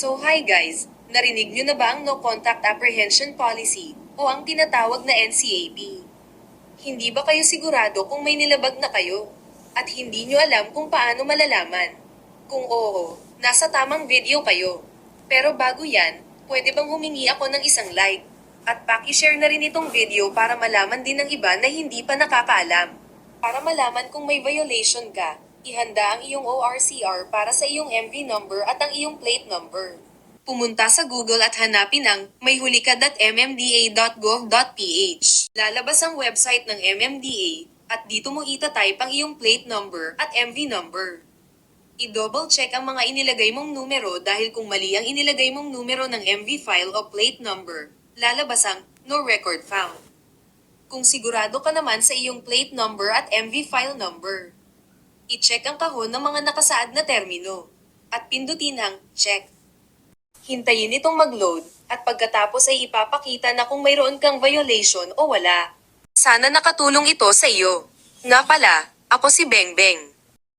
So hi guys, narinig nyo na ba ang No Contact Apprehension Policy o ang tinatawag na NCAP? Hindi ba kayo sigurado kung may nilabag na kayo? At hindi nyo alam kung paano malalaman? Kung oo, nasa tamang video kayo. Pero bago yan, pwede bang humingi ako ng isang like? At paki-share na rin itong video para malaman din ng iba na hindi pa nakakaalam. Para malaman kung may violation ka, ihanda ang iyong ORCR para sa iyong MV number at ang iyong plate number. Pumunta sa Google at hanapin ang mayhulika.mmda.gov.ph. Lalabas ang website ng MMDA at dito mo itatype ang iyong plate number at MV number. I-double check ang mga inilagay mong numero dahil kung mali ang inilagay mong numero ng MV file o plate number, lalabas ang no record found. Kung sigurado ka naman sa iyong plate number at MV file number, i-check ang kahon ng mga nakasaad na termino at pindutin ang check. Hintayin itong mag-load at pagkatapos ay ipapakita na kung mayroon kang violation o wala. Sana nakatulong ito sa iyo. Nga pala, ako si Bengbeng.